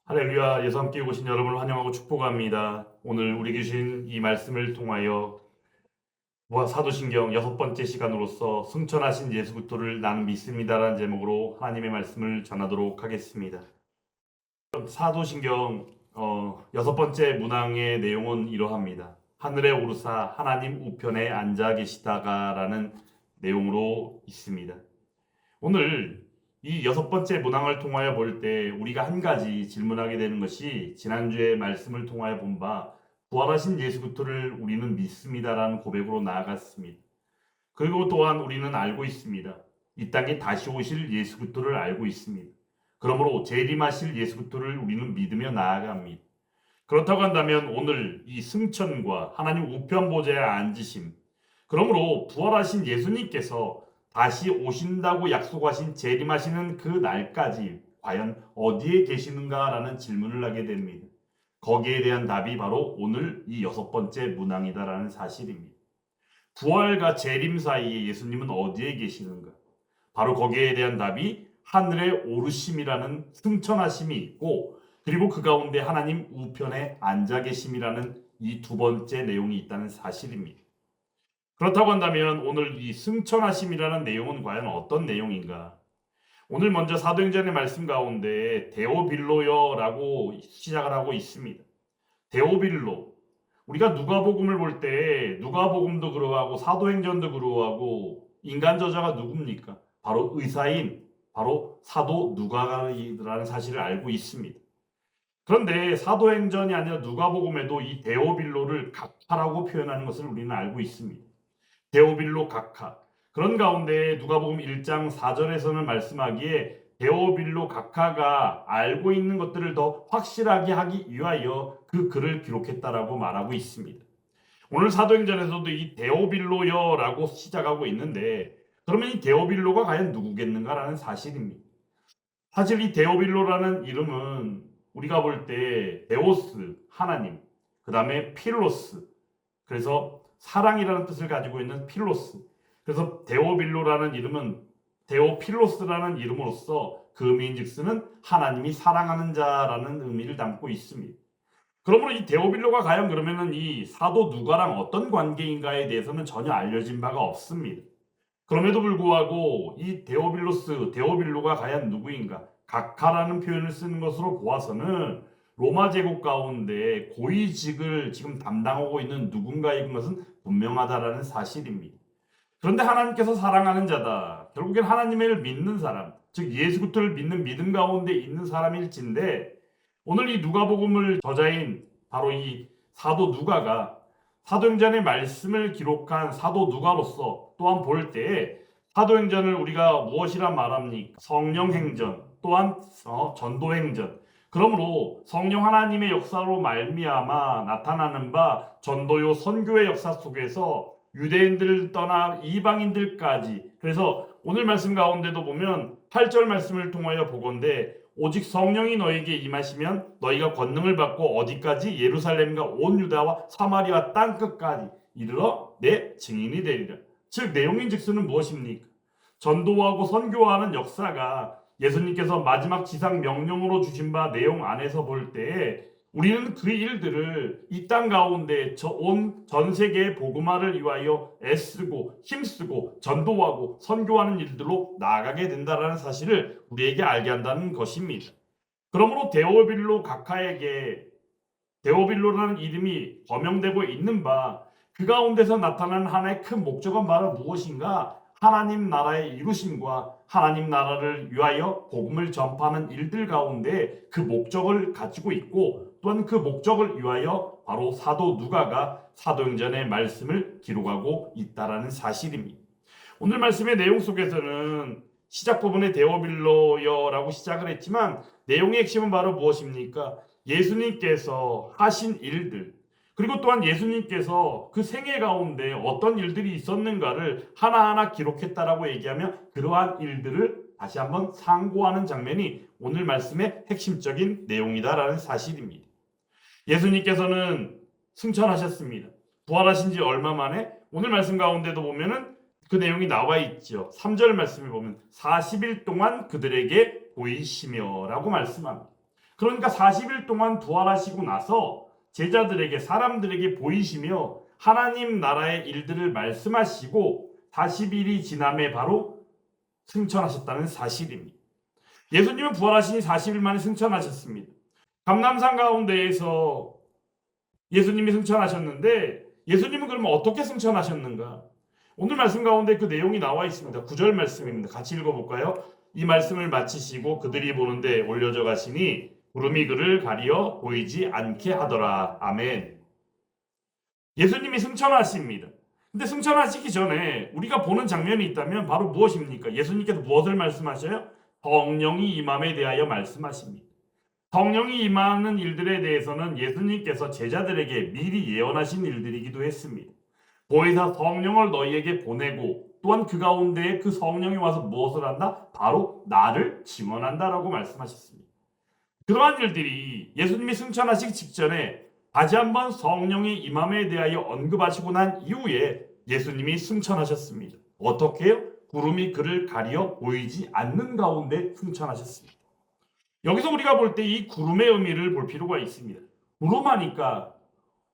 할렐루야, 예수 함께 오신 여러분을 환영하고 축복합니다. 오늘 우리 주신 이 말씀을 통하여 사도신경 6번째 시간으로서 승천하신 예수 그리스도를 나는 믿습니다라는 제목으로 하나님의 말씀을 전하도록 하겠습니다. 사도신경 6번째 문항의 내용은 이러합니다. 하늘에 오르사 하나님 우편에 앉아 계시다가라는 내용으로 있습니다. 오늘 이 6번째 문항을 통하여 볼 때 우리가 한 가지 질문하게 되는 것이 지난주에 말씀을 통하여 본 바 부활하신 예수 그리스도를 우리는 믿습니다라는 고백으로 나아갔습니다. 그리고 또한 우리는 알고 있습니다. 이 땅에 다시 오실 예수 그리스도를 알고 있습니다. 그러므로 재림하실 예수 그리스도를 우리는 믿으며 나아갑니다. 그렇다고 한다면 오늘 이 승천과 하나님 우편 보좌에 앉으심, 그러므로 부활하신 예수님께서 다시 오신다고 약속하신 재림하시는 그 날까지 과연 어디에 계시는가라는 질문을 하게 됩니다. 거기에 대한 답이 바로 오늘 이 6번째 문항이다라는 사실입니다. 부활과 재림 사이에 예수님은 어디에 계시는가? 바로 거기에 대한 답이 하늘에 오르심이라는 승천하심이 있고, 그리고 그 가운데 하나님 우편에 앉아 계심이라는 이 두 번째 내용이 있다는 사실입니다. 그렇다고 한다면 오늘 이 승천하심이라는 내용은 과연 어떤 내용인가? 오늘 먼저 사도행전의 말씀 가운데 데오빌로여라고 시작을 하고 있습니다. 데오빌로. 우리가 누가복음을 볼 때 누가복음도 그러하고 사도행전도 그러하고 인간 저자가 누굽니까? 바로 의사인 바로 사도 누가라는 사실을 알고 있습니다. 그런데 사도행전이 아니라 누가복음에도 이 데오빌로를 각하라고 표현하는 것을 우리는 알고 있습니다. 데오빌로 각하. 그런 가운데 누가복음 1장 4절에서는 말씀하기에 데오빌로 각하가 알고 있는 것들을 더 확실하게 하기 위하여 그 글을 기록했다라고 말하고 있습니다. 오늘 사도행전에서도 이 데오빌로여라고 시작하고 있는데, 그러면 이 데오빌로가 과연 누구겠는가라는 사실입니다. 사실 이 데오빌로라는 이름은 우리가 볼 때 데오스, 하나님, 그 다음에 필로스, 그래서 사랑이라는 뜻을 가지고 있는 필로스, 그래서 데오빌로라는 이름은 데오필로스라는 이름으로써 그 의미인즉슨 하나님이 사랑하는 자라는 의미를 담고 있습니다. 그러므로 이 데오빌로가 과연 그러면은 이 사도 누가랑 어떤 관계인가에 대해서는 전혀 알려진 바가 없습니다. 그럼에도 불구하고 이 데오빌로가 과연 누구인가? 각하라는 표현을 쓰는 것으로 보아서는 로마 제국 가운데 고위직을 지금 담당하고 있는 누군가인 것은 분명하다라는 사실입니다. 그런데 하나님께서 사랑하는 자다. 결국엔 하나님을 믿는 사람, 즉 예수 그리스도를 믿는 믿음 가운데 있는 사람일진데, 오늘 이 누가복음을 저자인 바로 이 사도 누가가 사도행전의 말씀을 기록한 사도 누가로서 또한 볼 때에 사도행전을 우리가 무엇이라 말합니까? 성령행전, 또한 전도행전. 그러므로 성령 하나님의 역사로 말미암아 나타나는 바 전도요 선교의 역사 속에서 유대인들을 떠나 이방인들까지, 그래서 오늘 말씀 가운데도 보면 8절 말씀을 통하여 보건대 오직 성령이 너에게 임하시면 너희가 권능을 받고 어디까지? 예루살렘과 온 유다와 사마리아 땅끝까지 이르러 내 증인이 되리라. 즉 내용인즉슨은 무엇입니까? 전도하고 선교하는 역사가 예수님께서 마지막 지상 명령으로 주신 바 내용 안에서 볼 때에 우리는 그 일들을 이 땅 가운데 온 전 세계의 복음화를 위하여 애쓰고 힘쓰고 전도하고 선교하는 일들로 나아가게 된다는 사실을 우리에게 알게 한다는 것입니다. 그러므로 데오빌로 각하에게 데오빌로라는 이름이 거명되고 있는 바 그 가운데서 나타나는 하나의 큰 목적은 바로 무엇인가? 하나님 나라의 이루심과 하나님 나라를 위하여 복음을 전파하는 일들 가운데 그 목적을 가지고 있고, 또한 그 목적을 위하여 바로 사도 누가가 사도행전의 말씀을 기록하고 있다라는 사실입니다. 오늘 말씀의 내용 속에서는 시작 부분에 데오빌로여라고 시작을 했지만 내용의 핵심은 바로 무엇입니까? 예수님께서 하신 일들, 그리고 또한 예수님께서 그 생애 가운데 어떤 일들이 있었는가를 하나하나 기록했다라고 얘기하며 그러한 일들을 다시 한번 상고하는 장면이 오늘 말씀의 핵심적인 내용이다라는 사실입니다. 예수님께서는 승천하셨습니다. 부활하신 지 얼마 만에? 오늘 말씀 가운데도 보면은 그 내용이 나와 있죠. 3절 말씀을 보면 40일 동안 그들에게 보이시며 라고 말씀합니다. 그러니까 40일 동안 부활하시고 나서 제자들에게 사람들에게 보이시며 하나님 나라의 일들을 말씀하시고 40일이 지남에 바로 승천하셨다는 사실입니다. 예수님은 부활하시니 40일 만에 승천하셨습니다. 감람산 가운데에서 예수님이 승천하셨는데 예수님은 그러면 어떻게 승천하셨는가? 오늘 말씀 가운데 그 내용이 나와 있습니다. 9절 말씀입니다. 같이 읽어볼까요? 이 말씀을 마치시고 그들이 보는데 올려져 가시니 구름이 그를 가리어 보이지 않게 하더라. 아멘. 예수님이 승천하십니다. 근데 승천하시기 전에 우리가 보는 장면이 있다면 바로 무엇입니까? 예수님께서 무엇을 말씀하셔요? 성령이 임함에 대하여 말씀하십니다. 성령이 임하는 일들에 대해서는 예수님께서 제자들에게 미리 예언하신 일들이기도 했습니다. 보혜사 성령을 너희에게 보내고 또한 그 가운데에 그 성령이 와서 무엇을 한다? 바로 나를 증언한다라고 말씀하셨습니다. 그러한 일들이 예수님이 승천하시기 직전에 다시 한번 성령의 임함에 대하여 언급하시고 난 이후에 예수님이 승천하셨습니다. 어떻게요? 구름이 그를 가리어 보이지 않는 가운데 승천하셨습니다. 여기서 우리가 볼 때 이 구름의 의미를 볼 필요가 있습니다. 구름하니까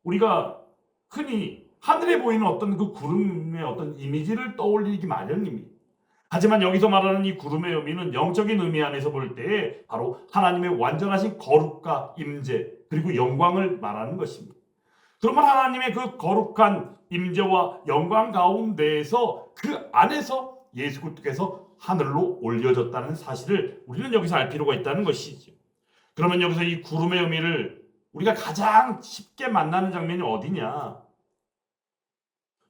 우리가 흔히 하늘에 보이는 어떤 그 구름의 어떤 이미지를 떠올리기 마련입니다. 하지만 여기서 말하는 이 구름의 의미는 영적인 의미 안에서 볼 때 바로 하나님의 완전하신 거룩과 임재 그리고 영광을 말하는 것입니다. 그러면 하나님의 그 거룩한 임재와 영광 가운데에서 그 안에서 예수 그리스도께서 하늘로 올려졌다는 사실을 우리는 여기서 알 필요가 있다는 것이죠. 그러면 여기서 이 구름의 의미를 우리가 가장 쉽게 만나는 장면이 어디냐?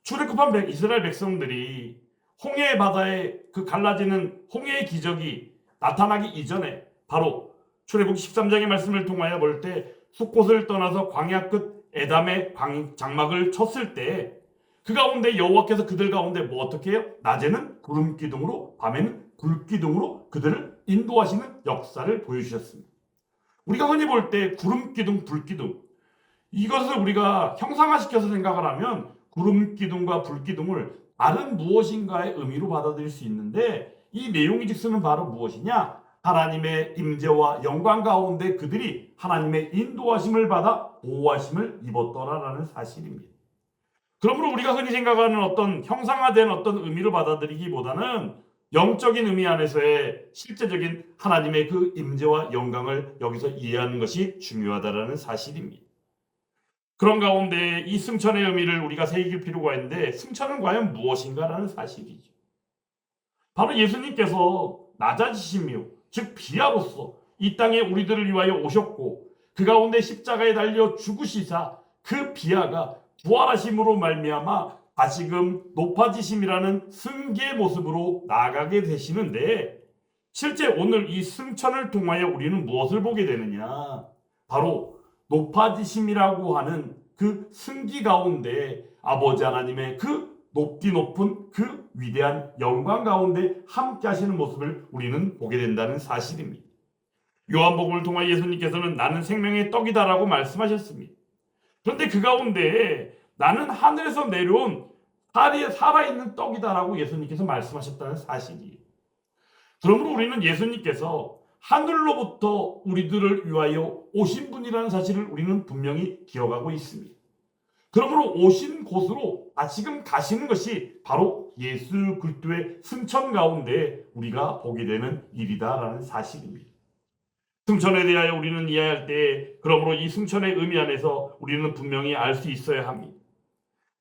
출애굽한 이스라엘 백성들이 홍해 바다에 그 갈라지는 홍해의 기적이 나타나기 이전에 바로 출애굽 13장의 말씀을 통하여 볼 때 숫곳을 떠나서 광야 끝 에담의 장막을 쳤을 때 그 가운데 여호와께서 그들 가운데 뭐 어떻게 해요? 낮에는 구름 기둥으로 밤에는 불 기둥으로 그들을 인도하시는 역사를 보여주셨습니다. 우리가 흔히 볼 때 구름 기둥, 불 기둥 이것을 우리가 형상화시켜서 생각을 하면 구름 기둥과 불 기둥을 다른 무엇인가의 의미로 받아들일 수 있는데 이 내용이 즉서는 바로 무엇이냐? 하나님의 임재와 영광 가운데 그들이 하나님의 인도하심을 받아 보호하심을 입었더라라는 사실입니다. 그러므로 우리가 흔히 생각하는 어떤 형상화된 어떤 의미로 받아들이기보다는 영적인 의미 안에서의 실제적인 하나님의 그 임재와 영광을 여기서 이해하는 것이 중요하다라는 사실입니다. 그런 가운데 이 승천의 의미를 우리가 새길 필요가 있는데 승천은 과연 무엇인가라는 사실이죠. 바로 예수님께서 낮아지시며 즉 비아로서 이 땅에 우리들을 위하여 오셨고 그 가운데 십자가에 달려 죽으시사 그 비아가 부활하심으로 말미암아 다시금 높아지심이라는 승계의 모습으로 나아가게 되시는데 실제 오늘 이 승천을 통하여 우리는 무엇을 보게 되느냐? 바로 높아지심이라고 하는 그 승기 가운데 아버지 하나님의 그 높디 높은 그 위대한 영광 가운데 함께 하시는 모습을 우리는 보게 된다는 사실입니다. 요한복음을 통하여 예수님께서는 나는 생명의 떡이다라고 말씀하셨습니다. 그런데 그 가운데 나는 하늘에서 내려온 살아있는 떡이다라고 예수님께서 말씀하셨다는 사실이에요. 그러므로 우리는 예수님께서 하늘로부터 우리들을 위하여 오신 분이라는 사실을 우리는 분명히 기억하고 있습니다. 그러므로 오신 곳으로 지금 가시는 것이 바로 예수 그리스도의 승천 가운데 우리가 보게 되는 일이다라는 사실입니다. 승천에 대하여 우리는 이해할 때 그러므로 이 승천의 의미 안에서 우리는 분명히 알 수 있어야 합니다.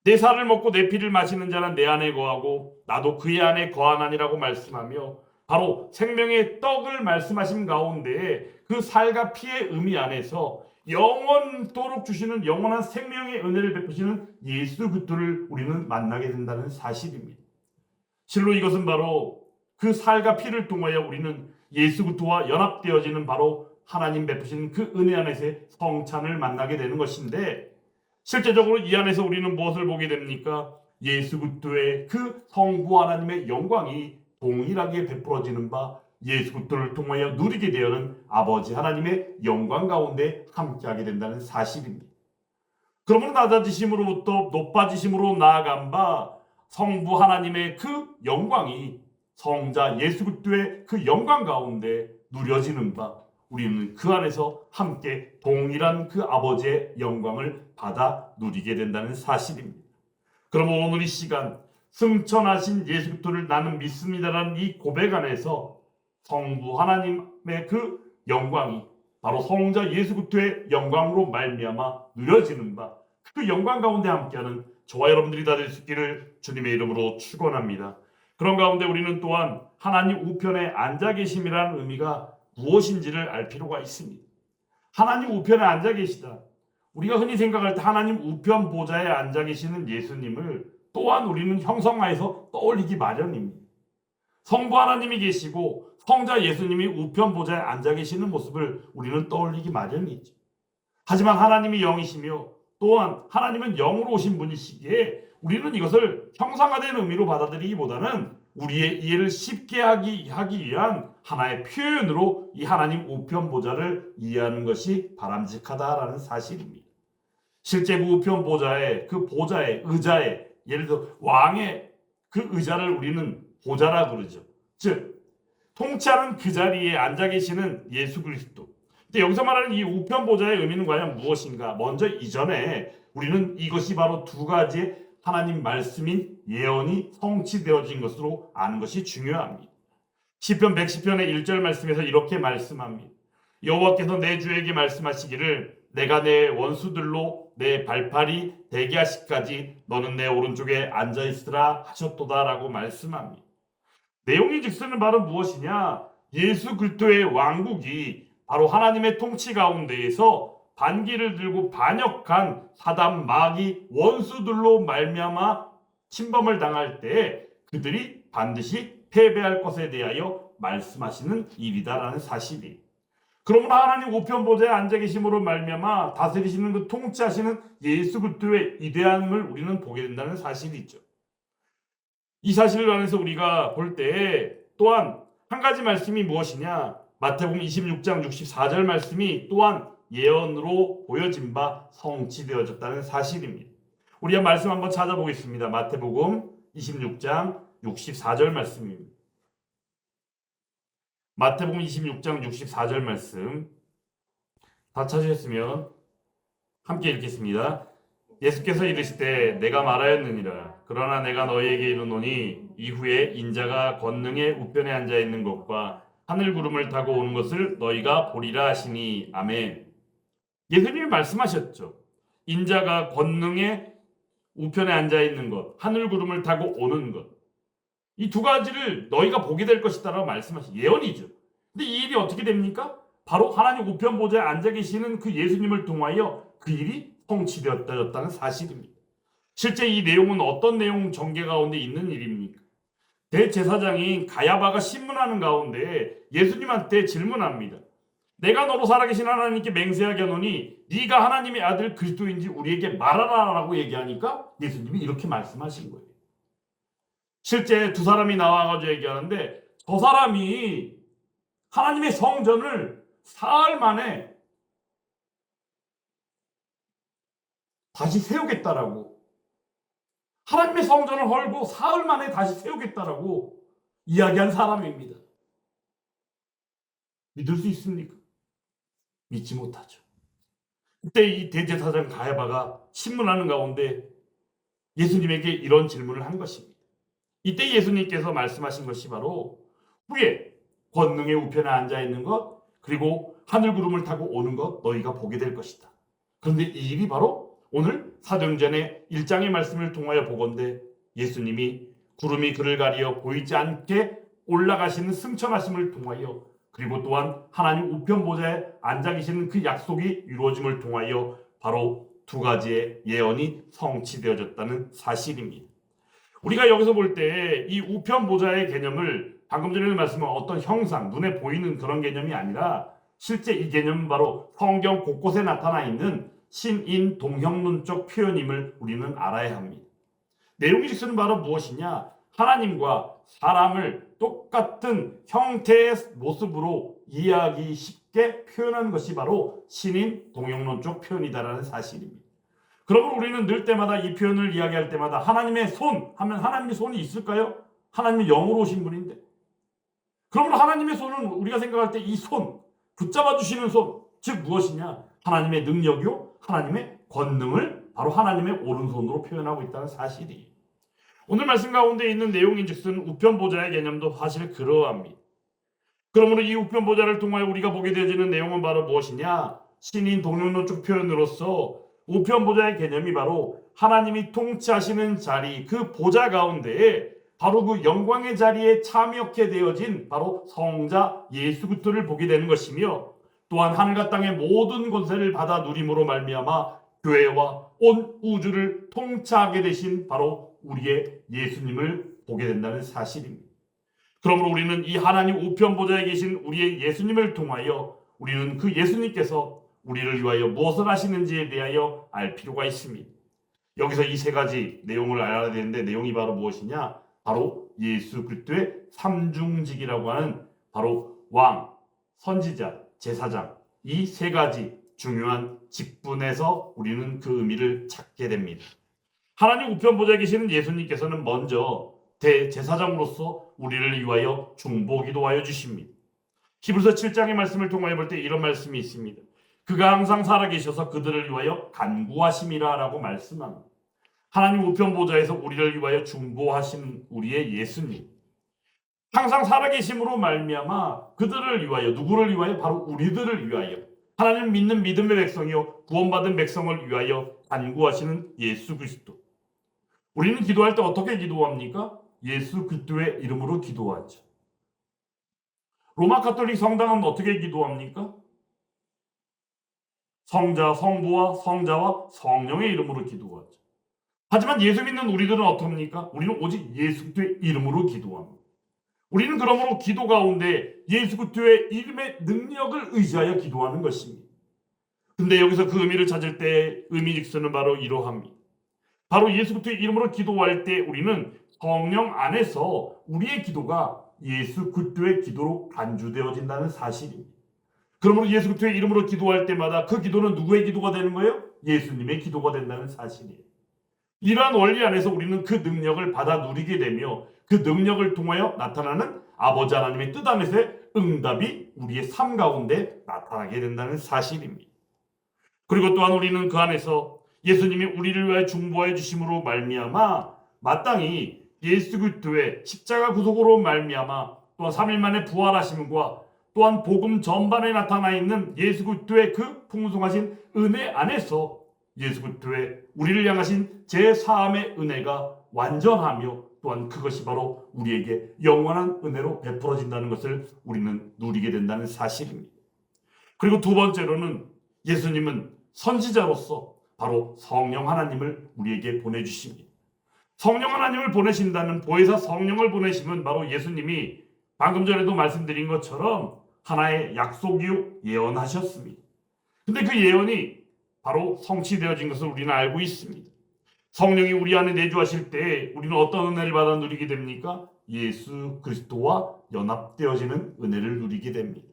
내 살을 먹고 내 피를 마시는 자는 내 안에 거하고 나도 그의 안에 거하나니라고 말씀하며 바로 생명의 떡을 말씀하신 가운데 그 살과 피의 의미 안에서 영원토록 주시는 영원한 생명의 은혜를 베푸시는 예수 그리스도를 우리는 만나게 된다는 사실입니다. 실로 이것은 바로 그 살과 피를 통하여 우리는 예수 그리스도와 연합되어지는 바로 하나님 베푸신 그 은혜 안에서의 성찬을 만나게 되는 것인데 실제적으로 이 안에서 우리는 무엇을 보게 됩니까? 예수 그리스도의 그 성부 하나님의 영광이 동일하게 베풀어지는 바 예수 그리스도를 통하여 누리게 되는 아버지 하나님의 영광 가운데 함께하게 된다는 사실입니다. 그러므로 낮아지심으로부터 높아지심으로 나아간 바 성부 하나님의 그 영광이 성자 예수 그리스도의 그 영광 가운데 누려지는 바 우리는 그 안에서 함께 동일한 그 아버지의 영광을 받아 누리게 된다는 사실입니다. 그러면 오늘 이 시간 승천하신 예수 그리스도를 나는 믿습니다라는 이 고백 안에서 성부 하나님의 그 영광이 바로 성자 예수 그리스도의 영광으로 말미암아 누려지는 바, 그 영광 가운데 함께하는 저와 여러분들이 다 될 수 있기를 주님의 이름으로 축원합니다. 그런 가운데 우리는 또한 하나님 우편에 앉아 계심이라는 의미가 무엇인지를 알 필요가 있습니다. 하나님 우편에 앉아 계시다. 우리가 흔히 생각할 때 하나님 우편 보좌에 앉아 계시는 예수님을 또한 우리는 형성하여서 떠올리기 마련입니다. 성부 하나님이 계시고 성자 예수님이 우편 보좌에 앉아 계시는 모습을 우리는 떠올리기 마련이죠. 하지만 하나님이 영이시며 또한 하나님은 영으로 오신 분이시기에 우리는 이것을 형상화된 의미로 받아들이기보다는 우리의 이해를 쉽게 하기 위한 하나의 표현으로 이 하나님 우편 보좌를 이해하는 것이 바람직하다라는 사실입니다. 실제 그 우편 보좌의 그 보좌의 의자에, 예를 들어 왕의 그 의자를 우리는 보좌라 그러죠. 즉 통치하는 그 자리에 앉아 계시는 예수 그리스도. 근데 여기서 말하는 이 우편 보좌의 의미는 과연 무엇인가? 먼저 이전에 우리는 이것이 바로 두 가지의 하나님 말씀인 예언이 성취되어진 것으로 아는 것이 중요합니다. 시편 110편의 1절 말씀에서 이렇게 말씀합니다. 여호와께서 내 주에게 말씀하시기를 내가 내 원수들로 내 발팔이 되게 하시기까지 너는 내 오른쪽에 앉아 있으라 하셨도다라고 말씀합니다. 내용이 즉슨 바로 무엇이냐? 예수 그리스도의 왕국이 바로 하나님의 통치 가운데에서 반기를 들고 반역한 사단 마귀 원수들로 말미암아 침범을 당할 때 그들이 반드시 패배할 것에 대하여 말씀하시는 일이다라는 사실이. 그러므로 하나님 우편 보좌에 앉아 계심으로 말미암아 다스리시는 그 통치하시는 예수 그리스도의 위대함을 우리는 보게 된다는 사실이죠. 이 사실을 안에서 우리가 볼 때 또한 한 가지 말씀이 무엇이냐? 마태복음 26장 64절 말씀이 또한 예언으로 보여진 바 성취되어졌다는 사실입니다. 우리가 말씀 한번 찾아보겠습니다. 마태복음 26장 64절 말씀입니다. 마태복음 26장 64절 말씀 다 찾으셨으면 함께 읽겠습니다. 예수께서 이르시되 내가 말하였느니라. 그러나 내가 너희에게 이르노니 이후에 인자가 권능의 우편에 앉아 있는 것과 하늘 구름을 타고 오는 것을 너희가 보리라 하시니. 아멘. 예수님이 말씀하셨죠. 인자가 권능의 우편에 앉아 있는 것, 하늘 구름을 타고 오는 것, 이 두 가지를 너희가 보게 될 것이다라고 말씀하신 예언이죠. 근데 이 일이 어떻게 됩니까? 바로 하나님 우편 보좌에 앉아 계시는 그 예수님을 통하여 그 일이 성취되었다는 사실입니다. 실제 이 내용은 어떤 내용 전개 가운데 있는 일입니까? 대제사장인 가야바가 신문하는 가운데 예수님한테 질문합니다. 내가 너로 살아계신 하나님께 맹세하게 하노니 네가 하나님의 아들 그리스도인지 우리에게 말하라라고 얘기하니까 예수님이 이렇게 말씀하신 거예요. 실제 두 사람이 나와가지고 얘기하는데 저 사람이 하나님의 성전을 사흘 만에 다시 세우겠다라고, 하나님의 성전을 헐고 사흘 만에 다시 세우겠다라고 이야기한 사람입니다. 믿을 수 있습니까? 믿지 못하죠. 그때 이 대제사장 가야바가 신문하는 가운데 예수님에게 이런 질문을 한 것입니다. 이때 예수님께서 말씀하신 것이 바로 후에 권능의 우편에 앉아 있는 것, 그리고 하늘 구름을 타고 오는 것 너희가 보게 될 것이다. 그런데 이 일이 바로 오늘 사도행전의 1장의 말씀을 통하여 보건대 예수님이 구름이 그를 가리어 보이지 않게 올라가시는 승천하심을 통하여, 그리고 또한 하나님 우편 보좌에 앉아 계시는 그 약속이 이루어짐을 통하여 바로 두 가지의 예언이 성취되어졌다는 사실입니다. 우리가 여기서 볼 때 이 우편 보좌의 개념을 방금 전에 말씀한 어떤 형상, 눈에 보이는 그런 개념이 아니라 실제 이 개념은 바로 성경 곳곳에 나타나 있는 신인 동형론적 표현임을 우리는 알아야 합니다. 내용이 즉슨 바로 무엇이냐? 하나님과 사람을 똑같은 형태의 모습으로 이해하기 쉽게 표현한 것이 바로 신인 동형론적 표현이다라는 사실입니다. 그러므로 우리는 늘 때마다 이 표현을 이야기할 때마다 하나님의 손 하면 하나님의 손이 있을까요? 하나님이 영으로 오신 분인데. 그러므로 하나님의 손은 우리가 생각할 때 이 손, 붙잡아 주시는 손, 즉 무엇이냐? 하나님의 능력이요, 하나님의 권능을 바로 하나님의 오른손으로 표현하고 있다는 사실이. 오늘 말씀 가운데 있는 내용인즉슨 우편보좌의 개념도 사실 그러합니다. 그러므로 이 우편보좌를 통하여 우리가 보게 되어지는 내용은 바로 무엇이냐? 신인 동료론적 표현으로서 우편보좌의 개념이 바로 하나님이 통치하시는 자리, 그 보좌 가운데에 바로 그 영광의 자리에 참여케 되어진 바로 성자 예수 그리스도를 보게 되는 것이며, 또한 하늘과 땅의 모든 권세를 받아 누림으로 말미암아 교회와 온 우주를 통치하게 되신 바로 우리의 예수님을 보게 된다는 사실입니다. 그러므로 우리는 이 하나님 우편보좌에 계신 우리의 예수님을 통하여 우리는 그 예수님께서 우리를 위하여 무엇을 하시는지에 대하여 알 필요가 있습니다. 여기서 이 세 가지 내용을 알아야 되는데, 내용이 바로 무엇이냐? 바로 예수 그리스도의 삼중직이라고 하는 바로 왕, 선지자, 제사장, 이 세 가지 중요한 직분에서 우리는 그 의미를 찾게 됩니다. 하나님 우편보좌에 계시는 예수님께서는 먼저 대제사장으로서 우리를 위하여 중보기도하여 주십니다. 히브리서 7장의 말씀을 통하여 볼 때 이런 말씀이 있습니다. 그가 항상 살아계셔서 그들을 위하여 간구하심이라 라고 말씀합니다. 하나님 우편보좌에서 우리를 위하여 중보하신 우리의 예수님, 항상 살아계심으로 말미암아 그들을 위하여, 누구를 위하여? 바로 우리들을 위하여, 하나님 믿는 믿음의 백성이요 구원받은 백성을 위하여 간구하시는 예수 그리스도. 우리는 기도할 때 어떻게 기도합니까? 예수 그리스도의 이름으로 기도하죠. 로마 가톨릭 성당은 어떻게 기도합니까? 성자, 성부와 성자와 성령의 이름으로 기도하죠. 하지만 예수 믿는 우리들은 어떻습니까? 우리는 오직 예수 그리스도의 이름으로 기도합니다. 우리는 그러므로 기도 가운데 예수 그리스도의 이름의 능력을 의지하여 기도하는 것입니다. 근데 여기서 그 의미를 찾을 때 의미직선은 바로 이러합니다. 바로 예수 그리스도의 이름으로 기도할 때 우리는 성령 안에서 우리의 기도가 예수 그리스도의 기도로 간주되어진다는 사실입니다. 그러므로 예수 그리스도의 이름으로 기도할 때마다 그 기도는 누구의 기도가 되는 거예요? 예수님의 기도가 된다는 사실이에요. 이러한 원리 안에서 우리는 그 능력을 받아 누리게 되며 그 능력을 통하여 나타나는 아버지 하나님의 뜻 안에서의 응답이 우리의 삶 가운데 나타나게 된다는 사실입니다. 그리고 또한 우리는 그 안에서 예수님이 우리를 위하여 중보해 주심으로 말미암아 마땅히 예수 그리스도의 십자가 구속으로 말미암아 또한 3일 만에 부활하심과 또한 복음 전반에 나타나 있는 예수 그리스도의 그 풍성하신 은혜 안에서 예수 그리스도의 우리를 향하신 제4함의 은혜가 완전하며 또한 그것이 바로 우리에게 영원한 은혜로 베풀어진다는 것을 우리는 누리게 된다는 사실입니다. 그리고 두 번째로는 예수님은 선지자로서 바로 성령 하나님을 우리에게 보내주십니다. 성령 하나님을 보내신다는, 보혜사 성령을 보내심은 바로 예수님이 방금 전에도 말씀드린 것처럼 하나의 약속이요 예언하셨습니다. 근데 그 예언이 바로 성취되어진 것을 우리는 알고 있습니다. 성령이 우리 안에 내주하실 때 우리는 어떤 은혜를 받아 누리게 됩니까? 예수 그리스도와 연합되어지는 은혜를 누리게 됩니다.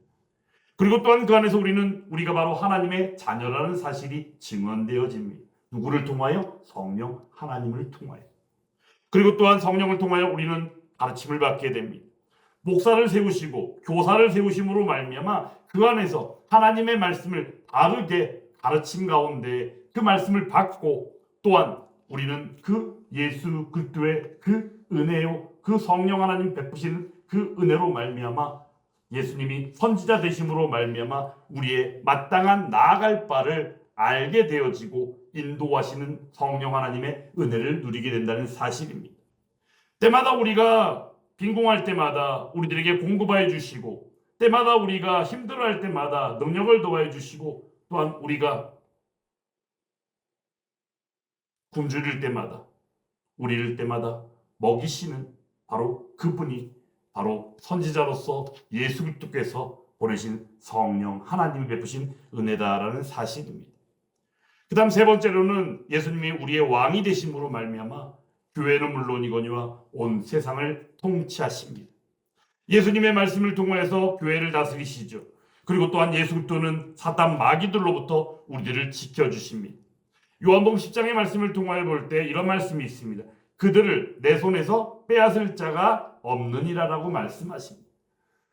그리고 또한 그 안에서 우리가 바로 하나님의 자녀라는 사실이 증언되어집니다. 누구를 통하여? 성령 하나님을 통하여. 그리고 또한 성령을 통하여 우리는 가르침을 받게 됩니다. 목사를 세우시고 교사를 세우심으로 말미암아 그 안에서 하나님의 말씀을 바르게 가르침 가운데 그 말씀을 받고, 또한 우리는 그 예수 그리스도의 그 은혜요, 그 성령 하나님 베푸시는 그 은혜로 말미암아 예수님이 선지자 되심으로 말미암아 우리의 마땅한 나아갈 바를 알게 되어지고 인도하시는 성령 하나님의 은혜를 누리게 된다는 사실입니다. 때마다 우리가 빈궁할 때마다 우리들에게 공급하여 주시고, 때마다 우리가 힘들어할 때마다 능력을 더하여 주시고, 또한 우리가 굶주릴 때마다 우리를 때마다 먹이시는 바로 그분이 바로 선지자로서 예수 그리스도께서 보내신 성령 하나님이 베푸신 은혜다라는 사실입니다. 그 다음 세 번째로는 예수님이 우리의 왕이 되심으로 말미암아 교회는 물론이거니와 온 세상을 통치하십니다. 예수님의 말씀을 통하여서 교회를 다스리시죠. 그리고 또한 예수 그리스도는 사탄 마귀들로부터 우리들을 지켜주십니다. 요한복음 10장의 말씀을 통하여 볼 때 이런 말씀이 있습니다. 그들을 내 손에서 빼앗을 자가 없느니라라고 말씀하십니다.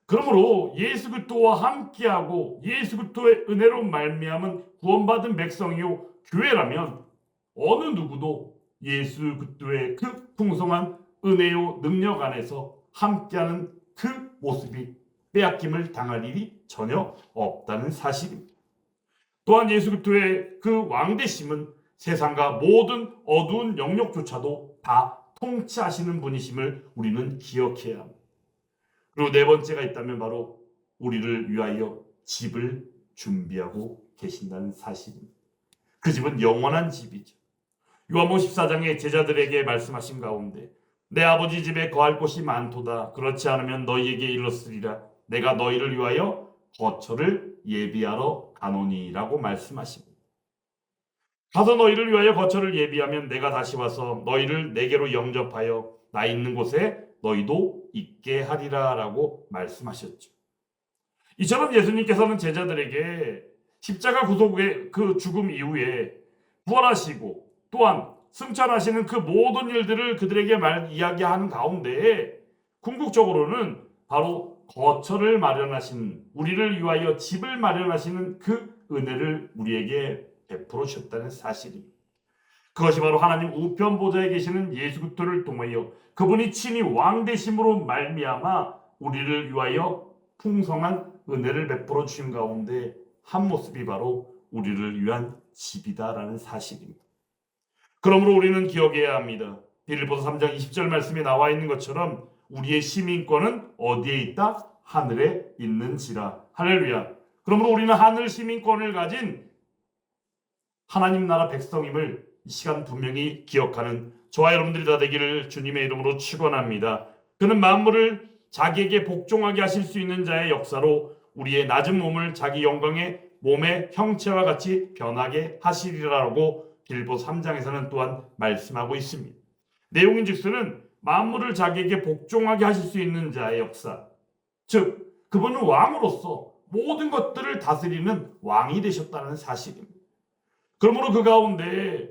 그러므로 예수 그리스도와 함께하고 예수 그리스도의 은혜로 말미암은 구원받은 백성이요 교회라면 어느 누구도 예수 그리스도의 그 풍성한 은혜요 능력 안에서 함께하는 그 모습이 빼앗김을 당할 일이 전혀 없다는 사실입니다. 또한 예수 그리스도의 그 왕되심은 세상과 모든 어두운 영역조차도 다 통치하시는 분이심을 우리는 기억해야 합니다. 그리고 네 번째가 있다면 바로 우리를 위하여 집을 준비하고 계신다는 사실입니다. 그 집은 영원한 집이죠. 요한복음 14장에 제자들에게 말씀하신 가운데 내 아버지 집에 거할 곳이 많도다. 그렇지 않으면 너희에게 일렀으리라. 내가 너희를 위하여 거처를 예비하러 가노니라고 말씀하십니다. 가서 너희를 위하여 거처를 예비하면 내가 다시 와서 너희를 내게로 영접하여 나 있는 곳에 너희도 있게 하리라 라고 말씀하셨죠. 이처럼 예수님께서는 제자들에게 십자가 구속의 그 죽음 이후에 부활하시고 또한 승천하시는 그 모든 일들을 그들에게 이야기하는 가운데 궁극적으로는 바로 거처를 마련하시는, 우리를 위하여 집을 마련하시는 그 은혜를 우리에게 베풀어 주셨다는 사실입니다. 그것이 바로 하나님 우편 보좌에 계시는 예수 그리스도를 통하여 그분이 친히 왕 되심으로 말미암아 우리를 위하여 풍성한 은혜를 베풀어 주신 가운데 한 모습이 바로 우리를 위한 집이다라는 사실입니다. 그러므로 우리는 기억해야 합니다. 빌립보서 3장 20절 말씀에 나와 있는 것처럼 우리의 시민권은 어디에 있다? 하늘에 있는지라. 할렐루야. 그러므로 우리는 하늘 시민권을 가진 하나님 나라 백성임을 이 시간 분명히 기억하는 저와 여러분들이 다 되기를 주님의 이름으로 축원합니다. 그는 만물을 자기에게 복종하게 하실 수 있는 자의 역사로 우리의 낮은 몸을 자기 영광의 몸의 형체와 같이 변하게 하시리라고 빌립보서 3장에서는 또한 말씀하고 있습니다. 내용인즉서는 만물을 자기에게 복종하게 하실 수 있는 자의 역사, 즉 그분은 왕으로서 모든 것들을 다스리는 왕이 되셨다는 사실입니다. 그러므로 그 가운데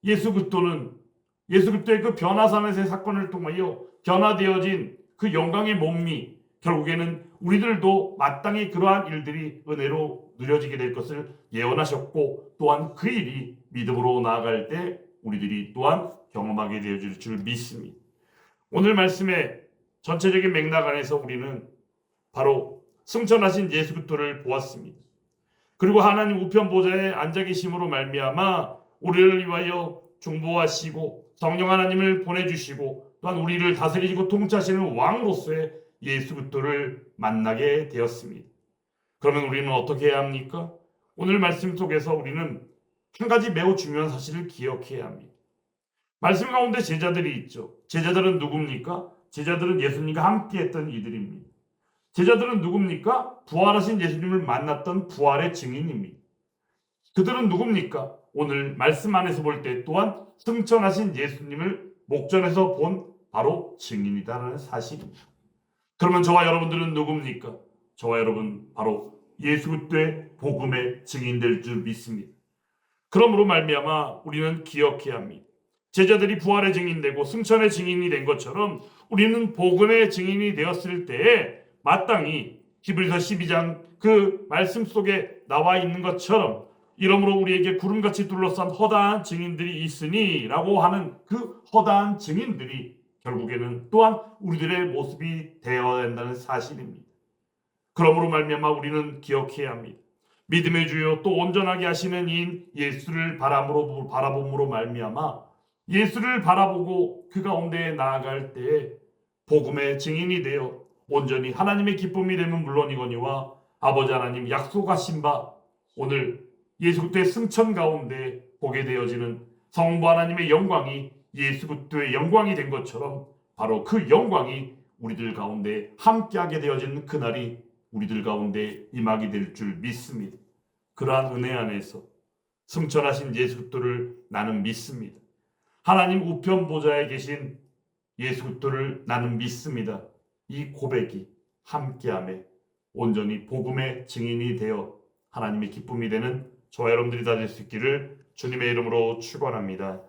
예수 그리스도의 그 변화산에서의 사건을 통하여 변화되어진 그 영광의 몸이 결국에는 우리들도 마땅히 그러한 일들이 은혜로 누려지게 될 것을 예언하셨고 또한 그 일이 믿음으로 나아갈 때 우리들이 또한 경험하게 되어질 줄 믿습니다. 오늘 말씀의 전체적인 맥락 안에서 우리는 바로 승천하신 예수 그리스도를 보았습니다. 그리고 하나님 우편 보좌에 앉아 계심으로 말미암아 우리를 위하여 중보하시고 성령 하나님을 보내주시고 또한 우리를 다스리시고 통치하시는 왕으로서의 예수 그리스도를 만나게 되었습니다. 그러면 우리는 어떻게 해야 합니까? 오늘 말씀 속에서 우리는 한 가지 매우 중요한 사실을 기억해야 합니다. 말씀 가운데 제자들이 있죠. 제자들은 누굽니까? 제자들은 예수님과 함께했던 이들입니다. 제자들은 누굽니까? 부활하신 예수님을 만났던 부활의 증인입니다. 그들은 누굽니까? 오늘 말씀 안에서 볼 때 또한 승천하신 예수님을 목전에서 본 바로 증인이다라는 사실입니다. 그러면 저와 여러분들은 누굽니까? 저와 여러분 바로 예수 그리스도의 복음의 증인될 줄 믿습니다. 그러므로 말미암아 우리는 기억해야 합니다. 제자들이 부활의 증인되고 승천의 증인이 된 것처럼 우리는 복음의 증인이 되었을 때에 마땅히 히브리서 12장 그 말씀 속에 나와 있는 것처럼 이러므로 우리에게 구름같이 둘러싼 허다한 증인들이 있으니 라고 하는 그 허다한 증인들이 결국에는 또한 우리들의 모습이 되어야 한다는 사실입니다. 그러므로 말미암아 우리는 기억해야 합니다. 믿음의 주요 또 온전하게 하시는 이인 예수를 바라봄으로 말미암아 예수를 바라보고 그 가운데 나아갈 때에 복음의 증인이 되어 온전히 하나님의 기쁨이 되면 물론이거니와 아버지 하나님 약속하신 바 오늘 예수 그리스도의 승천 가운데 보게 되어지는 성부 하나님의 영광이 예수 그리스도의 영광이 된 것처럼 바로 그 영광이 우리들 가운데 함께하게 되어지는 그날이 우리들 가운데 임하게 될 줄 믿습니다. 그러한 은혜 안에서 승천하신 예수 그리스도를 나는 믿습니다. 하나님 우편 보좌에 계신 예수 그리스도를 나는 믿습니다. 이 고백이 함께함에 온전히 복음의 증인이 되어 하나님의 기쁨이 되는 저와 여러분들이 다 될 수 있기를 주님의 이름으로 축원합니다.